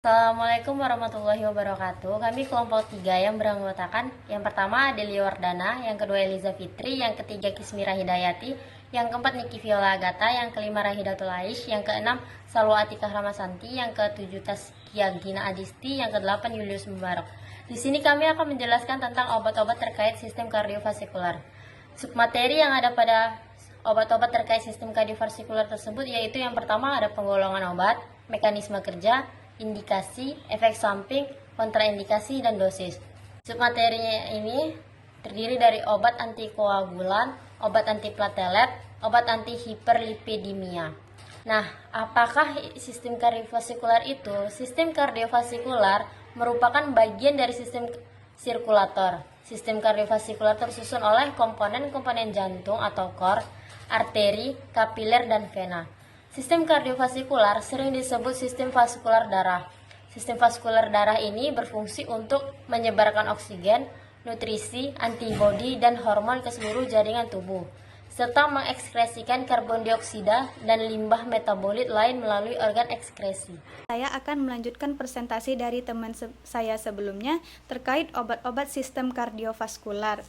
Assalamualaikum warahmatullahi wabarakatuh. Kami kelompok 3 yang beranggotakan yang pertama Adelia Wardana, yang kedua Eliza Fitri, yang ketiga Kismira Hidayati, yang keempat Niki Viola Agata, yang kelima Rahidatul Aish, yang keenam Salwa Atikah Ramasanti, yang ketujuh Taskia Gina Adisti, yang kedelapan Julius Mubarak. Di sini kami akan menjelaskan tentang obat-obat terkait sistem kardiovaskular. Submateri yang ada pada obat-obat terkait sistem kardiovaskular tersebut yaitu yang pertama ada penggolongan obat, mekanisme kerja, indikasi, efek samping, kontraindikasi, dan dosis. Submaterinya ini terdiri dari obat antikoagulan, obat antiplatelet, obat anti hiperlipidemia. Nah, apakah sistem kardiovaskular itu? Sistem kardiovaskular merupakan bagian dari sistem sirkulator. Sistem kardiovaskular tersusun oleh komponen-komponen jantung atau core, arteri, kapiler, dan vena. Sistem kardiovaskular sering disebut sistem vaskular darah. Sistem vaskular darah ini berfungsi untuk menyebarkan oksigen, nutrisi, antibodi, dan hormon ke seluruh jaringan tubuh, serta mengekskresikan karbon dioksida dan limbah metabolit lain melalui organ ekskresi. Saya akan melanjutkan presentasi dari teman saya sebelumnya terkait obat-obat sistem kardiovaskular.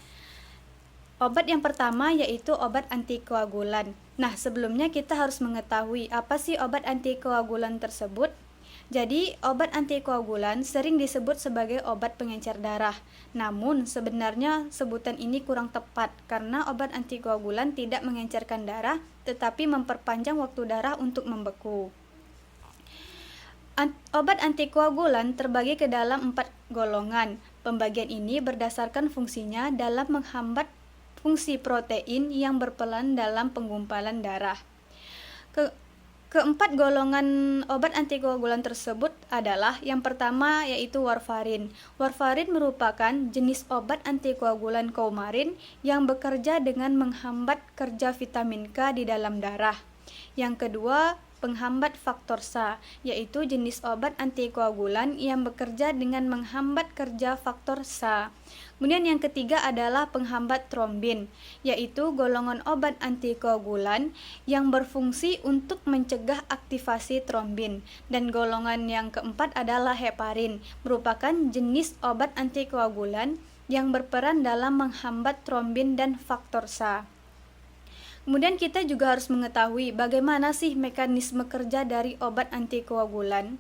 Obat yang pertama yaitu obat antikoagulan. Nah, sebelumnya kita harus mengetahui apa sih obat antikoagulan tersebut. Jadi, obat antikoagulan sering disebut sebagai obat pengencer darah. Namun, sebenarnya sebutan ini kurang tepat karena obat antikoagulan tidak mengencerkan darah, tetapi memperpanjang waktu darah untuk membeku. Obat antikoagulan terbagi ke dalam 4 golongan. Pembagian ini berdasarkan fungsinya dalam menghambat fungsi protein yang berperan dalam penggumpalan darah. Keempat golongan obat antikoagulan tersebut adalah yang pertama yaitu warfarin. Warfarin merupakan jenis obat antikoagulan coumarin yang bekerja dengan menghambat kerja vitamin K di dalam darah. Yang kedua, penghambat faktor Xa, yaitu jenis obat antikoagulan yang bekerja dengan menghambat kerja faktor Xa. Kemudian yang ketiga adalah penghambat trombin, yaitu golongan obat antikoagulan yang berfungsi untuk mencegah aktivasi trombin. Dan golongan yang keempat adalah heparin, merupakan jenis obat antikoagulan yang berperan dalam menghambat trombin dan faktor Xa. Kemudian kita juga harus mengetahui bagaimana sih mekanisme kerja dari obat antikoagulan.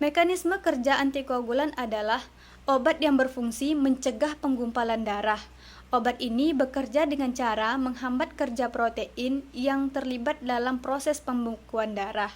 Mekanisme kerja antikoagulan adalah obat yang berfungsi mencegah penggumpalan darah. Obat ini bekerja dengan cara menghambat kerja protein yang terlibat dalam proses pembekuan darah.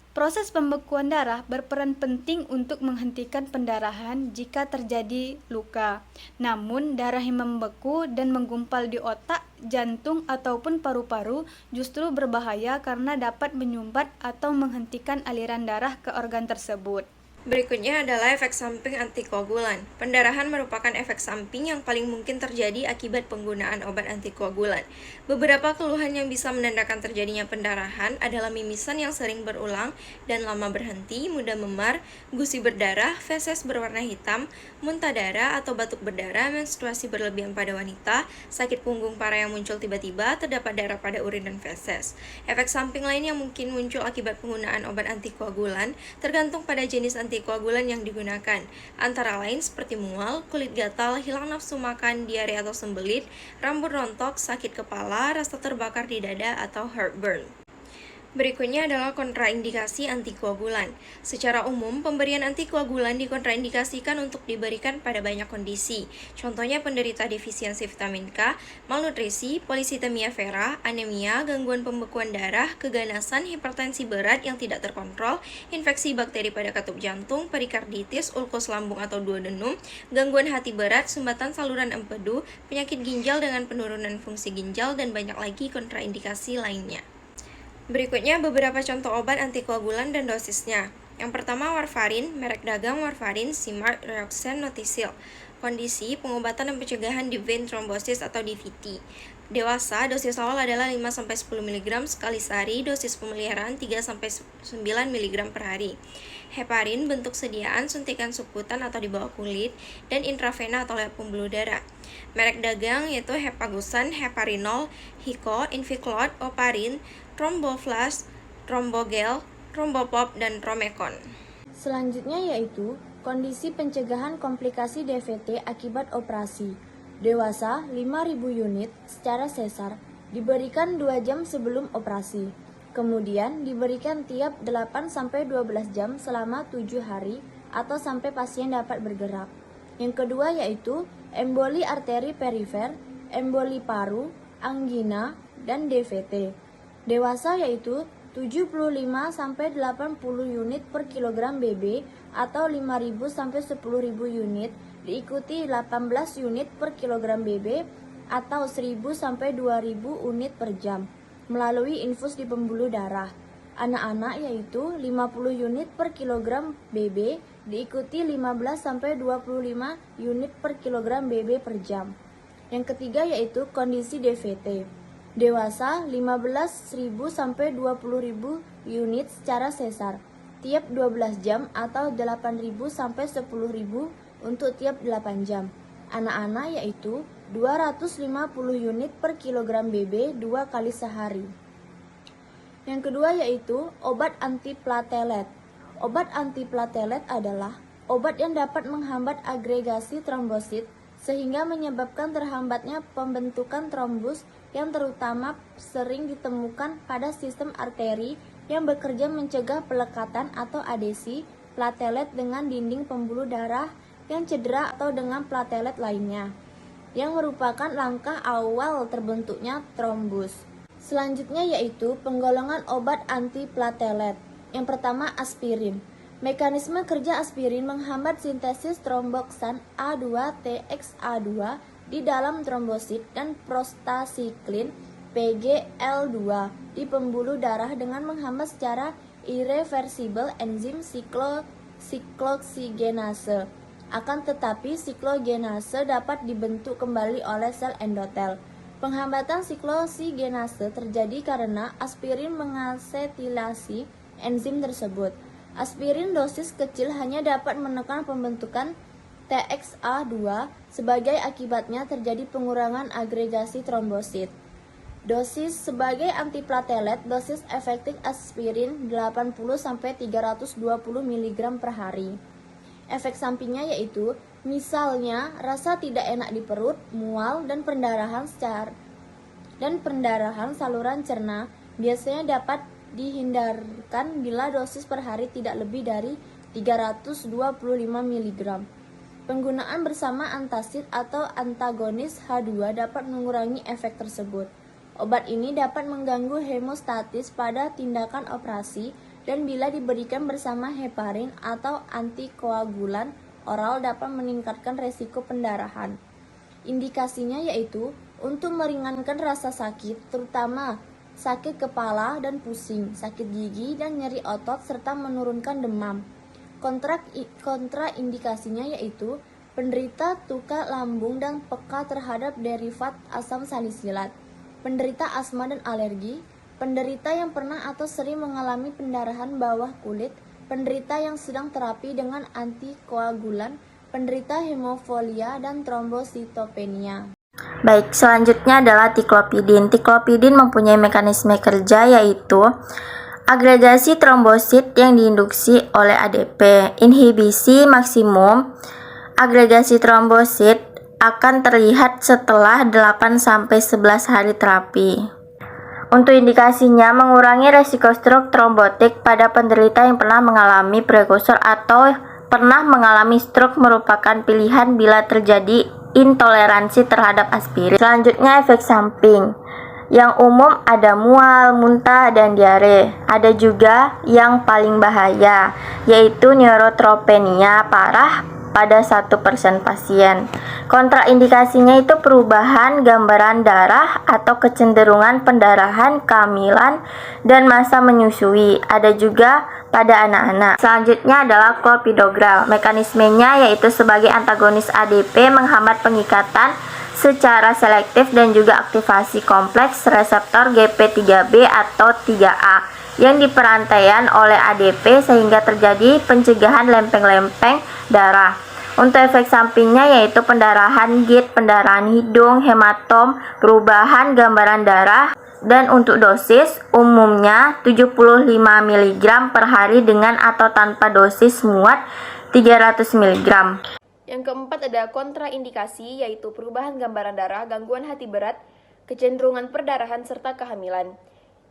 Proses pembekuan darah berperan penting untuk menghentikan pendarahan jika terjadi luka. Namun, darah yang membeku dan menggumpal di otak, jantung, ataupun paru-paru justru berbahaya karena dapat menyumbat atau menghentikan aliran darah ke organ tersebut. Berikutnya adalah efek samping antikoagulan. Pendarahan merupakan efek samping yang paling mungkin terjadi akibat penggunaan obat antikoagulan. Beberapa keluhan yang bisa menandakan terjadinya pendarahan adalah mimisan yang sering berulang dan lama berhenti, mudah memar, gusi berdarah, feses berwarna hitam, muntah darah atau batuk berdarah, menstruasi berlebihan pada wanita, sakit punggung parah yang muncul tiba-tiba, terdapat darah pada urin dan feses. Efek samping lain yang mungkin muncul akibat penggunaan obat antikoagulan tergantung pada jenis antikoagulan yang digunakan, antara lain seperti mual, kulit gatal, hilang nafsu makan, diare atau sembelit, rambut rontok, sakit kepala, rasa terbakar di dada, atau heartburn. Berikutnya adalah kontraindikasi antikoagulan. Secara umum, pemberian antikoagulan dikontraindikasikan untuk diberikan pada banyak kondisi. Contohnya penderita defisiensi vitamin K, malnutrisi, polisitemia vera, anemia, gangguan pembekuan darah, keganasan, hipertensi berat yang tidak terkontrol, infeksi bakteri pada katup jantung, perikarditis, ulkus lambung atau duodenum, gangguan hati berat, sumbatan saluran empedu, penyakit ginjal dengan penurunan fungsi ginjal, dan banyak lagi kontraindikasi lainnya. Berikutnya beberapa contoh obat antikoagulan dan dosisnya. Yang pertama warfarin, merek dagang warfarin, Simart, Reoxen, Notisil. Kondisi pengobatan dan pencegahan deep vein thrombosis atau DVT. Dewasa, dosis awal adalah 5-10 mg sekali sehari, dosis pemeliharaan 3-9 mg per hari. Heparin, bentuk sediaan, suntikan subkutan atau di bawah kulit, dan intravena atau lewat pembuluh darah. Merek dagang yaitu Hepagusan, Heparinol, Hiko, Inviclot, Oparin, Tromboflash, Trombogel, Trombopop, dan Romecon. Selanjutnya yaitu kondisi pencegahan komplikasi DVT akibat operasi. Dewasa 5.000 unit secara sesar diberikan 2 jam sebelum operasi. Kemudian diberikan tiap 8-12 jam selama 7 hari atau sampai pasien dapat bergerak. Yang kedua yaitu emboli arteri perifer, emboli paru, anggina, dan DVT. Dewasa yaitu 75-80 unit per kilogram BB atau 5.000-10.000 unit, diikuti 18 unit per kilogram BB atau 1.000-2.000 unit per jam melalui infus di pembuluh darah. Anak-anak yaitu 50 unit per kilogram BB diikuti 15-25 unit per kilogram BB per jam. Yang ketiga yaitu kondisi DVT. Dewasa 15.000 sampai 20.000 unit secara sesar tiap 12 jam atau 8.000 sampai 10.000 untuk tiap 8 jam. Anak-anak yaitu 250 unit per kilogram BB 2 kali sehari. Yang kedua yaitu obat antiplatelet. Obat antiplatelet adalah obat yang dapat menghambat agregasi trombosit sehingga menyebabkan terhambatnya pembentukan trombus yang terutama sering ditemukan pada sistem arteri yang bekerja mencegah pelekatan atau adesi platelet dengan dinding pembuluh darah yang cedera atau dengan platelet lainnya, yang merupakan langkah awal terbentuknya trombus. Selanjutnya yaitu penggolongan obat antiplatelet. Yang pertama aspirin. Mekanisme kerja aspirin menghambat sintesis tromboksan A2-TXA2 di dalam trombosit dan prostasiklin PGL2 di pembuluh darah dengan menghambat secara irreversibel enzim sikloksigenase. Akan tetapi siklogenase dapat dibentuk kembali oleh sel endotel. Penghambatan sikloksigenase terjadi karena aspirin mengasetilasi enzim tersebut. Aspirin dosis kecil hanya dapat menekan pembentukan TXA2, sebagai akibatnya terjadi pengurangan agregasi trombosit. Dosis sebagai antiplatelet, dosis efektif aspirin 80-320 mg per hari. Efek sampingnya yaitu misalnya rasa tidak enak di perut, mual, dan pendarahan saluran cerna biasanya dapat dihindarkan bila dosis per hari tidak lebih dari 325 mg. Penggunaan bersama antacid atau antagonis H2 dapat mengurangi efek tersebut. Obat ini dapat mengganggu hemostatis pada tindakan operasi dan bila diberikan bersama heparin atau antikoagulan oral dapat meningkatkan resiko pendarahan. Indikasinya yaitu untuk meringankan rasa sakit, terutama sakit kepala dan pusing, sakit gigi dan nyeri otot serta menurunkan demam. Kontraindikasinya yaitu penderita tukak lambung dan peka terhadap derivat asam salisilat, penderita asma dan alergi, penderita yang pernah atau sering mengalami pendarahan bawah kulit, penderita yang sedang terapi dengan antikoagulan, penderita hemofilia dan trombositopenia. Baik, selanjutnya adalah tiklopidin. Tiklopidin mempunyai mekanisme kerja yaitu agregasi trombosit yang diinduksi oleh ADP. Inhibisi maksimum agregasi trombosit akan terlihat setelah 8-11 hari terapi. Untuk indikasinya, mengurangi resiko stroke trombotik pada penderita yang pernah mengalami prekursor atau pernah mengalami stroke merupakan pilihan bila terjadi intoleransi terhadap aspirin. Selanjutnya efek samping. Yang umum ada mual, muntah, dan diare. Ada juga yang paling bahaya, yaitu neurotropenia parah pada 1% pasien. Kontraindikasinya itu perubahan gambaran darah atau kecenderungan pendarahan kehamilan dan masa menyusui. Ada juga pada anak-anak. Selanjutnya adalah clopidogrel. Mekanismenya yaitu sebagai antagonis ADP menghambat pengikatan secara selektif dan juga aktivasi kompleks reseptor GP3B atau 3A yang diperantaian oleh ADP sehingga terjadi pencegahan lempeng-lempeng darah. Untuk efek sampingnya yaitu pendarahan git, pendarahan hidung, hematom, perubahan gambaran darah, Dan untuk dosis, umumnya 75 mg per hari dengan atau tanpa dosis muat 300 mg. Yang keempat ada kontraindikasi, yaitu perubahan gambaran darah, gangguan hati berat, kecenderungan perdarahan, serta kehamilan.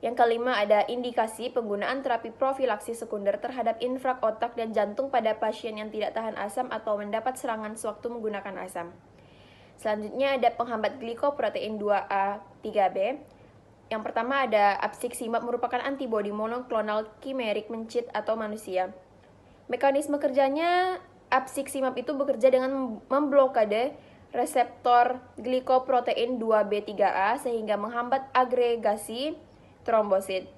Yang kelima ada indikasi penggunaan terapi profilaksis sekunder terhadap infrak otak dan jantung pada pasien yang tidak tahan asam atau mendapat serangan sewaktu menggunakan asam. Selanjutnya ada penghambat glikoprotein 2A 3B. Yang pertama ada absiximab, merupakan antibodi monoklonal kimerik mencit atau manusia. Mekanisme kerjanya, absiximab itu bekerja dengan memblokade reseptor glikoprotein 2B3A sehingga menghambat agregasi trombosit.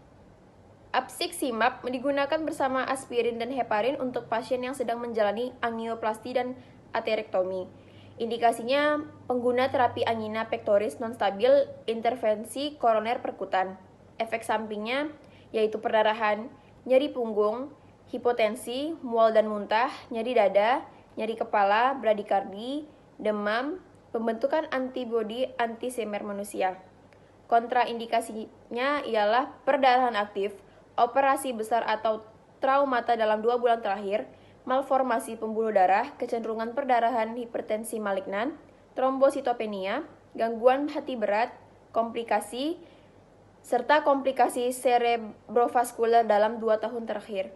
Absiximab digunakan bersama aspirin dan heparin untuk pasien yang sedang menjalani angioplasti dan aterektomi. Indikasinya pengguna terapi angina pectoris non-stabil, intervensi koroner perkutan. Efek sampingnya yaitu perdarahan, nyeri punggung, hipotensi, mual dan muntah, nyeri dada, nyeri kepala, bradikardi, demam, pembentukan antibodi anti-semer manusia. Kontraindikasinya ialah perdarahan aktif, operasi besar atau traumata dalam 2 bulan terakhir, malformasi pembuluh darah, kecenderungan perdarahan, hipertensi malignan, trombositopenia, gangguan hati berat, komplikasi, serta komplikasi cerebrovaskular dalam 2 tahun terakhir.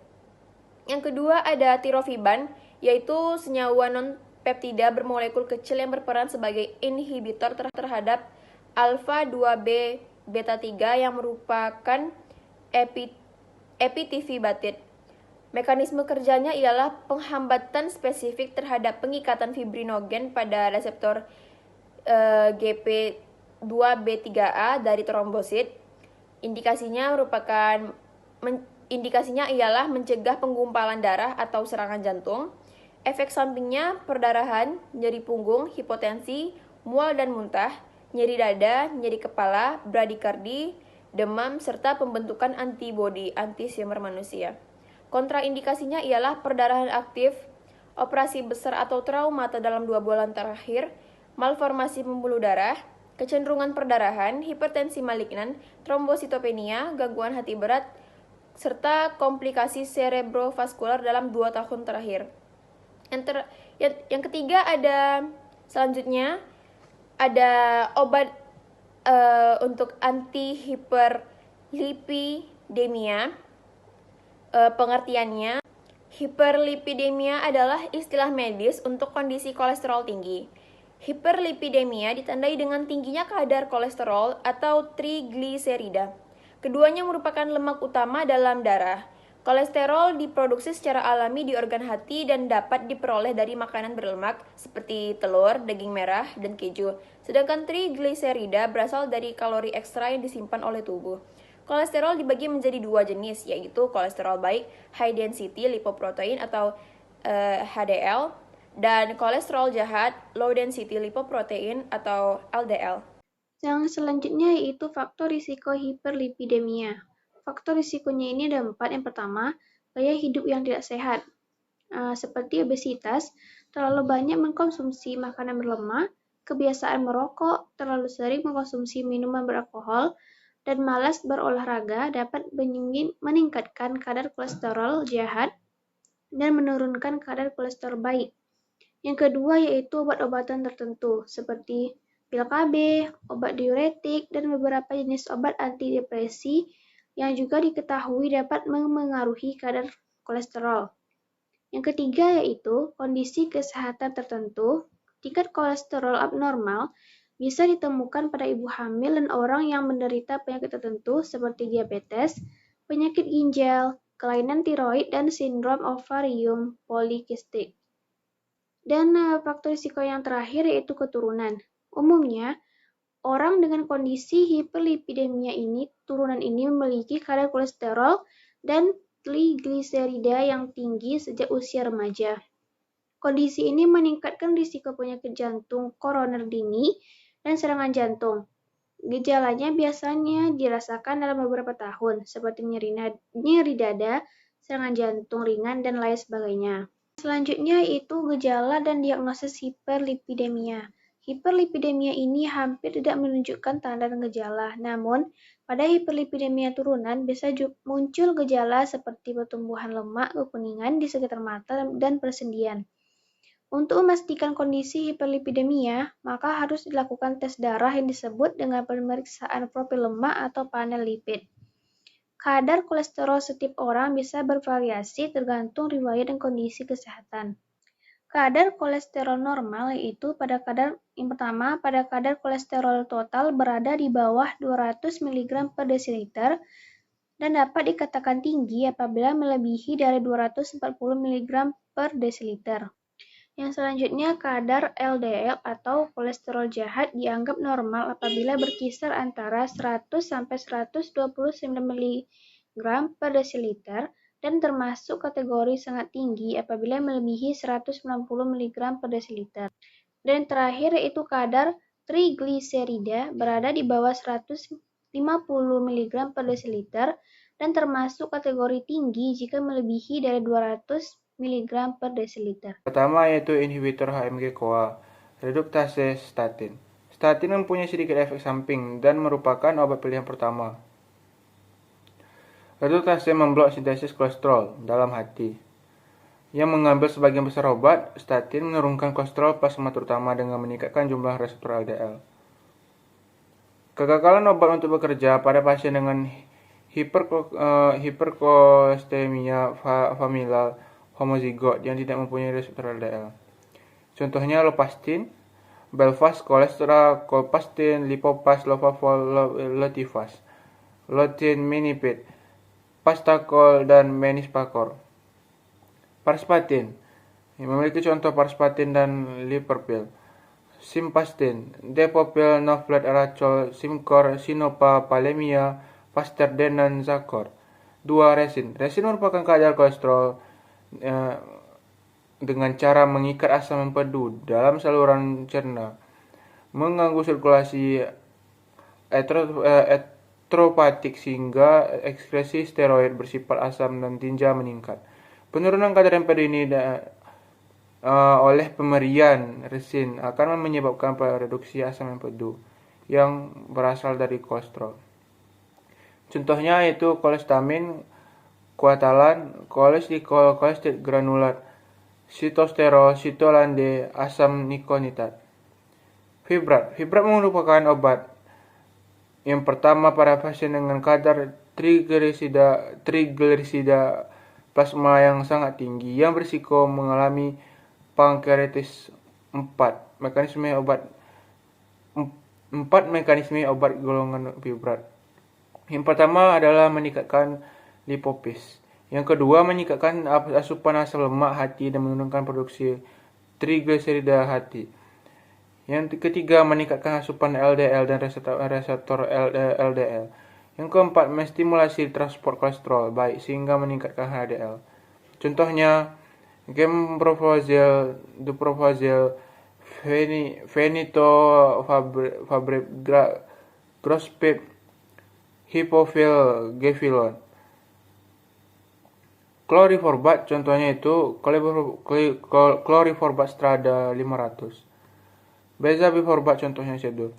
Yang kedua ada tirofiban, yaitu senyawa non-peptida bermolekul kecil yang berperan sebagai inhibitor terhadap alfa-2b beta-3 yang merupakan epitifibatid. Mekanisme kerjanya ialah penghambatan spesifik terhadap pengikatan fibrinogen pada reseptor GP2B3A dari trombosit. Indikasinya ialah mencegah penggumpalan darah atau serangan jantung. Efek sampingnya perdarahan, nyeri punggung, hipotensi, mual dan muntah, nyeri dada, nyeri kepala, bradikardi, demam, serta pembentukan antibodi anti-semer manusia. Kontraindikasinya ialah perdarahan aktif, operasi besar atau traumata dalam 2 bulan terakhir, malformasi pembuluh darah, kecenderungan perdarahan, hipertensi malignan, trombositopenia, gangguan hati berat, serta komplikasi cerebrovaskular dalam 2 tahun terakhir. Yang ketiga selanjutnya ada obat untuk anti-hiperlipidemia. Pengertiannya, hiperlipidemia adalah istilah medis untuk kondisi kolesterol tinggi. Hiperlipidemia ditandai dengan tingginya kadar kolesterol atau trigliserida. Keduanya merupakan lemak utama dalam darah. Kolesterol diproduksi secara alami di organ hati dan dapat diperoleh dari makanan berlemak seperti telur, daging merah, dan keju. Sedangkan trigliserida berasal dari kalori ekstra yang disimpan oleh tubuh. Kolesterol dibagi menjadi 2 jenis, yaitu kolesterol baik high density lipoprotein atau HDL, dan kolesterol jahat low density lipoprotein atau LDL. Yang selanjutnya yaitu faktor risiko hiperlipidemia. Faktor risikonya ini ada 4. Yang pertama, gaya hidup yang tidak sehat, seperti obesitas, terlalu banyak mengkonsumsi makanan berlemak, kebiasaan merokok, terlalu sering mengkonsumsi minuman beralkohol, dan malas berolahraga dapat meningkatkan kadar kolesterol jahat dan menurunkan kadar kolesterol baik. Yang kedua yaitu obat-obatan tertentu seperti pil KB, obat diuretik, dan beberapa jenis obat antidepresi yang juga diketahui dapat memengaruhi kadar kolesterol. Yang ketiga yaitu kondisi kesehatan tertentu. Tingkat kolesterol abnormal bisa ditemukan pada ibu hamil dan orang yang menderita penyakit tertentu seperti diabetes, penyakit ginjal, kelainan tiroid, dan sindrom ovarium polikistik. Dan faktor risiko yang terakhir yaitu keturunan. Umumnya, orang dengan kondisi hiperlipidemia ini, turunan ini memiliki kadar kolesterol dan trigliserida yang tinggi sejak usia remaja. Kondisi ini meningkatkan risiko penyakit jantung koroner dini dan serangan jantung. Gejalanya biasanya dirasakan dalam beberapa tahun, seperti nyeri dada, serangan jantung ringan, dan lain sebagainya. Selanjutnya itu gejala dan diagnosis hiperlipidemia. Hiperlipidemia ini hampir tidak menunjukkan tanda dan gejala, namun pada hiperlipidemia turunan bisa muncul gejala seperti pertumbuhan lemak kekuningan di sekitar mata dan persendian. Untuk memastikan kondisi hiperlipidemia, maka harus dilakukan tes darah yang disebut dengan pemeriksaan profil lemak atau panel lipid. Kadar kolesterol setiap orang bisa bervariasi tergantung riwayat dan kondisi kesehatan. Kadar kolesterol normal yaitu pada kadar kolesterol total berada di bawah 200 mg per desiliter dan dapat dikatakan tinggi apabila melebihi dari 240 mg per desiliter. Yang selanjutnya, kadar LDL atau kolesterol jahat dianggap normal apabila berkisar antara 100 sampai 129 mg per desiliter dan termasuk kategori sangat tinggi apabila melebihi 160 mg per desiliter. Dan terakhir yaitu kadar trigliserida berada di bawah 150 mg per desiliter dan termasuk kategori tinggi jika melebihi dari 200 mg per desiliter. Pertama yaitu inhibitor HMG-CoA, reduktase statin. Statin mempunyai sedikit efek samping dan merupakan obat pilihan pertama. Reduktase memblok sintesis kolesterol dalam hati. Yang mengambil sebagian besar obat, statin menurunkan kolesterol plasma terutama dengan meningkatkan jumlah reseptor LDL. Kegagalan obat untuk bekerja pada pasien dengan hiperkolesteremia familial homozigot yang tidak mempunyai reseptor LDL. Contohnya lopastin, belfast, colpastin, lipopast, lofavol, lotifas, lotinminipid, pastacol, dan menispacor. Parspatin memiliki contoh parspatin dan liperpil. Simpastin, depopil, novlet, eracol, simcor, sinopa, palemia, pasterden, dan zacor. 2. Resin. Resin merupakan kadar kolesterol dengan cara mengikat asam empedu dalam saluran cerna, mengganggu sirkulasi enteropatik sehingga ekskresi steroid bersifat asam dan tinja meningkat. Penurunan kadar empedu ini oleh pemberian resin akan menyebabkan reduksi asam empedu yang berasal dari kolesterol. Contohnya yaitu kolestamin, kuatalan, kolesterol, kolesterol granulat, sitosterol, sitolande, asam nikonitat. Fibrat. Fibrat merupakan obat yang pertama pada pasien dengan kadar triglisida plasma yang sangat tinggi yang berisiko mengalami pankreatitis. 4. Mekanisme obat golongan fibrat. Yang pertama adalah meningkatkan lipopis. Yang kedua, meningkatkan asupan asam lemak hati dan menurunkan produksi trigliserida hati. Yang ketiga, meningkatkan asupan LDL dan reseptor LDL. Yang keempat, menstimulasi transport kolesterol baik sehingga meningkatkan HDL. Contohnya, gemprophozil, duprophozil, fenitofabrib, grospep, hipofil, gefilon. Kloriforbat contohnya itu kloriforbat strada 500. Bezabiforbat contohnya sedul.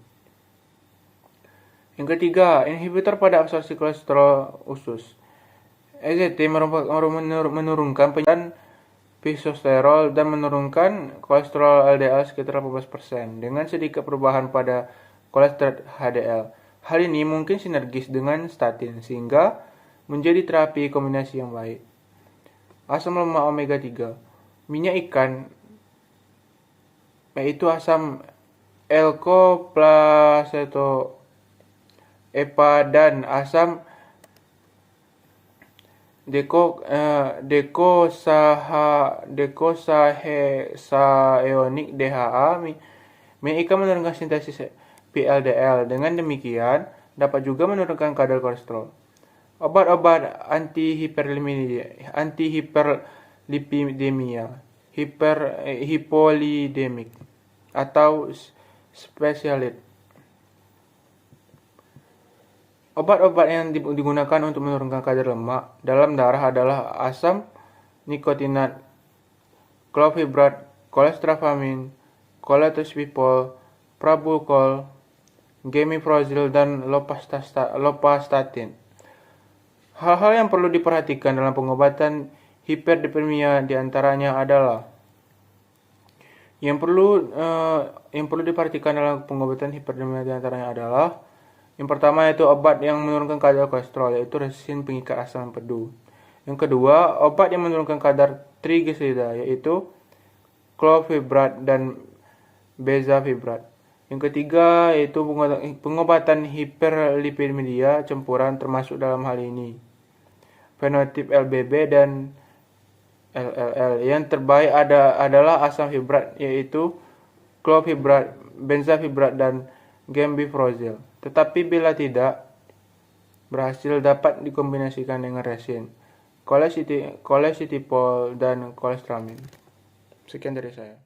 Yang ketiga, inhibitor pada absorpsi kolesterol usus. EZT menurunkan penyaringan pisosterol dan menurunkan kolesterol LDL sekitar 18% dengan sedikit perubahan pada kolesterol HDL. Hal ini mungkin sinergis dengan statin sehingga menjadi terapi kombinasi yang baik. Asam lemak omega 3. Minyak ikan yaitu asam L-coplaceto EPA dan asam decosahesaeonik DHA. Minyak ikan menurunkan sintesis PLDL. Dengan demikian, dapat juga menurunkan kadar kolesterol. Obat-obat antihiperlipidemia, hipolidemik, atau spesialit. Obat-obat yang digunakan untuk menurunkan kadar lemak dalam darah adalah asam nikotinat, clofibrat, kolestrafamin, coletrospipol, Prabucol, Gemifrozil, dan Lopastatin. Hal-hal yang perlu diperhatikan dalam pengobatan hiperlipidemia diantaranya adalah yang perlu diperhatikan dalam pengobatan hiperlipidemia diantaranya adalah yang pertama yaitu obat yang menurunkan kadar kolesterol, yaitu resin pengikat asam empedu. Yang kedua, obat yang menurunkan kadar trigliserida, yaitu clofibrat dan bezafibrate. Yang ketiga yaitu pengobatan hiperlipidemia campuran, termasuk dalam hal ini fenotip LBB dan LLL. Yang terbaik adalah asam fibrat, yaitu clofibrat, benzafibrat, dan gemifrozil. Tetapi bila tidak berhasil, dapat dikombinasikan dengan resin, kolesetipol, dan kolestramid. Sekian dari saya.